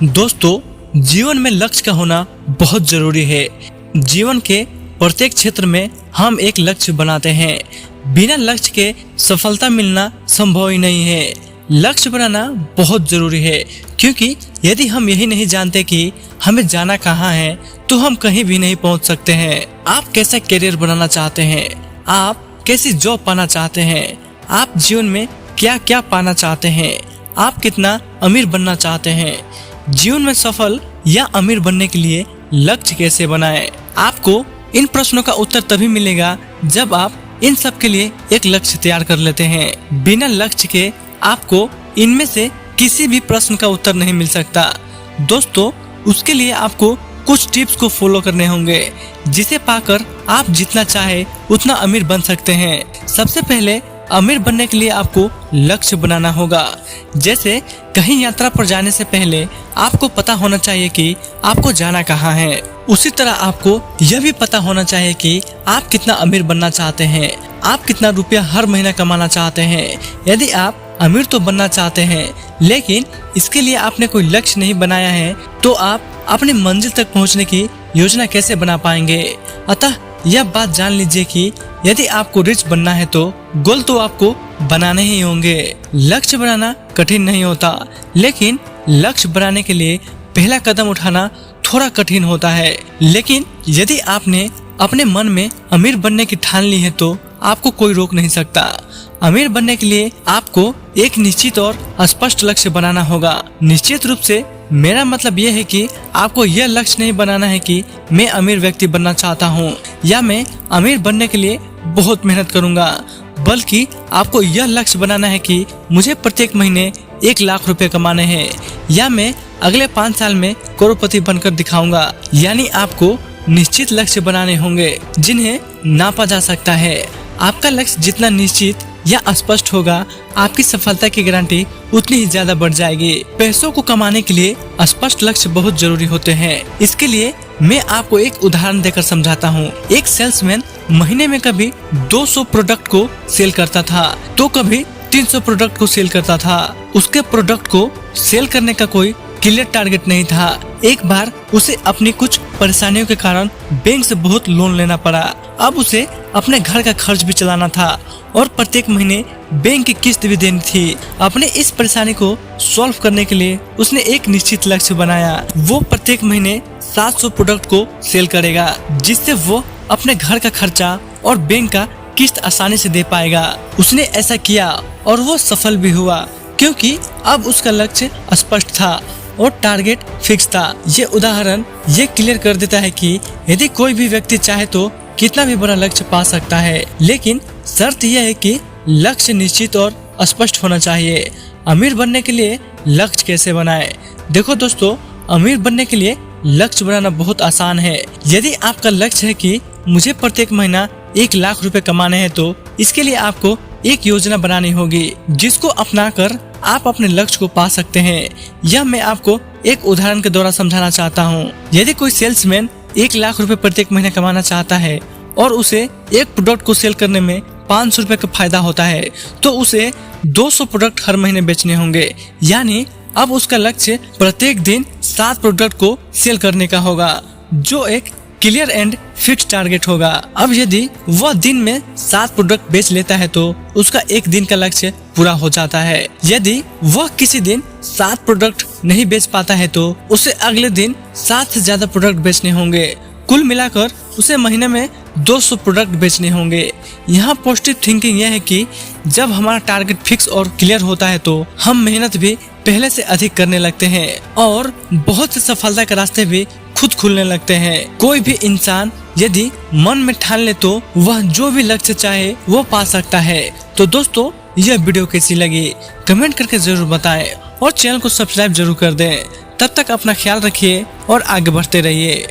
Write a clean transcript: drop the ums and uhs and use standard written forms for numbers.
दोस्तों, जीवन में लक्ष्य का होना बहुत जरूरी है। जीवन के प्रत्येक क्षेत्र में हम एक लक्ष्य बनाते हैं। बिना लक्ष्य के सफलता मिलना संभव ही नहीं है। लक्ष्य बनाना बहुत जरूरी है, क्योंकि यदि हम यही नहीं जानते कि हमें जाना कहाँ है, तो हम कहीं भी नहीं पहुंच सकते हैं। आप कैसा करियर बनाना चाहते हैं? आप कैसी जॉब पाना चाहते हैं? आप जीवन में क्या क्या पाना चाहते हैं? आप कितना अमीर बनना चाहते हैं? जीवन में सफल या अमीर बनने के लिए लक्ष्य कैसे बनाएं? आपको इन प्रश्नों का उत्तर तभी मिलेगा जब आप इन सब के लिए एक लक्ष्य तैयार कर लेते हैं। बिना लक्ष्य के आपको इनमें से किसी भी प्रश्न का उत्तर नहीं मिल सकता। दोस्तों, उसके लिए आपको कुछ टिप्स को फॉलो करने होंगे, जिसे पाकर आप जितना चाहे उतना अमीर बन सकते हैं। सबसे पहले अमीर बनने के लिए आपको लक्ष्य बनाना होगा। जैसे कहीं यात्रा पर जाने से पहले आपको पता होना चाहिए कि आपको जाना कहाँ है। उसी तरह आपको यह भी पता होना चाहिए कि आप कितना अमीर बनना चाहते हैं, आप कितना रुपया हर महीना कमाना चाहते हैं। यदि आप अमीर तो बनना चाहते हैं, लेकिन इसके लिए आपने कोई लक्ष्य नहीं बनाया है, तो आप अपनी मंजिल तक पहुंचने की योजना कैसे बना पाएंगे? अतः यह बात जान लीजिए कि यदि आपको रिच बनना है तो गोल तो आपको बनाने ही होंगे। लक्ष्य बनाना कठिन नहीं होता, लेकिन लक्ष्य बनाने के लिए पहला कदम उठाना थोड़ा कठिन होता है। लेकिन यदि आपने अपने मन में अमीर बनने की ठान ली है तो आपको कोई रोक नहीं सकता। अमीर बनने के लिए आपको एक निश्चित और स्पष्ट लक्ष्य बनाना होगा। निश्चित रूप से मेरा मतलब यह है कि आपको यह लक्ष्य नहीं बनाना है कि मैं अमीर व्यक्ति बनना चाहता हूँ या मैं अमीर बनने के लिए बहुत मेहनत करूँगा, बल्कि आपको यह लक्ष्य बनाना है कि मुझे प्रत्येक महीने 1 लाख रुपए कमाने हैं या मैं अगले 5 साल में करोड़पति बनकर दिखाऊंगा। यानी आपको निश्चित लक्ष्य बनाने होंगे जिन्हें नापा जा सकता है। आपका लक्ष्य जितना निश्चित या स्पष्ट होगा, आपकी सफलता की गारंटी उतनी ही ज्यादा बढ़ जाएगी। पैसों को कमाने के लिए स्पष्ट लक्ष्य बहुत जरूरी होते हैं। इसके लिए मैं आपको एक उदाहरण देकर समझाता हूँ। एक सेल्समैन महीने में कभी 200 प्रोडक्ट को सेल करता था, तो कभी 300 प्रोडक्ट को सेल करता था। उसके प्रोडक्ट को सेल करने का कोई क्लियर टारगेट नहीं था। एक बार उसे अपनी कुछ परेशानियों के कारण बैंक से बहुत लोन लेना पड़ा। अब उसे अपने घर का खर्च भी चलाना था और प्रत्येक महीने बैंक की किस्त भी देनी थी। अपने इस परेशानी को सॉल्व करने के लिए उसने एक निश्चित लक्ष्य बनाया। वो प्रत्येक महीने 700 प्रोडक्ट को सेल करेगा, जिससे वो अपने घर का खर्चा और बैंक का किस्त आसानी से दे पाएगा। उसने ऐसा किया और वो सफल भी हुआ, क्योंकि अब उसका लक्ष्य स्पष्ट था और टारगेट फिक्स था। ये उदाहरण ये क्लियर कर देता है कि यदि कोई भी व्यक्ति चाहे तो कितना भी बड़ा लक्ष्य पा सकता है, लेकिन शर्त यह है कि लक्ष्य निश्चित और स्पष्ट होना चाहिए। अमीर बनने के लिए लक्ष्य कैसे बनाएं? देखो दोस्तों, अमीर बनने के लिए लक्ष्य बनाना बहुत आसान है। यदि आपका लक्ष्य है कि मुझे प्रत्येक महीना 1 लाख रुपए कमाने हैं, तो इसके लिए आपको एक योजना बनानी होगी, जिसको अपनाकर आप अपने लक्ष्य को पा सकते हैं। यह मैं आपको एक उदाहरण के द्वारा समझाना चाहता हूँ। यदि कोई सेल्समैन 1 लाख रुपए प्रत्येक महीने कमाना चाहता है और उसे एक प्रोडक्ट को सेल करने में 500 रुपए का फायदा होता है, तो उसे 200 प्रोडक्ट हर महीने बेचने होंगे। यानी अब उसका लक्ष्य प्रत्येक दिन 7 प्रोडक्ट को सेल करने का होगा, जो एक क्लियर एंड फिक्स टारगेट होगा। अब यदि वह दिन में 7 प्रोडक्ट बेच लेता है तो उसका एक दिन का लक्ष्य पूरा हो जाता है। यदि वह किसी दिन 7 प्रोडक्ट नहीं बेच पाता है तो उसे अगले दिन 7 से ज्यादा प्रोडक्ट बेचने होंगे। कुल मिलाकर उसे महीने में 200 प्रोडक्ट बेचने होंगे। यहाँ पॉजिटिव थिंकिंग यह है कि जब हमारा टारगेट फिक्स और क्लियर होता है तो हम मेहनत भी पहले से अधिक करने लगते हैं और बहुत से सफलता के रास्ते भी खुद खुलने लगते हैं। कोई भी इंसान यदि मन में ठान ले तो वह जो भी लक्ष्य चाहे वो पा सकता है। तो दोस्तों, यह वीडियो कैसी लगी कमेंट करके जरूर बताएं और चैनल को सब्सक्राइब जरूर कर दें। तब तक अपना ख्याल रखिए और आगे बढ़ते रहिए।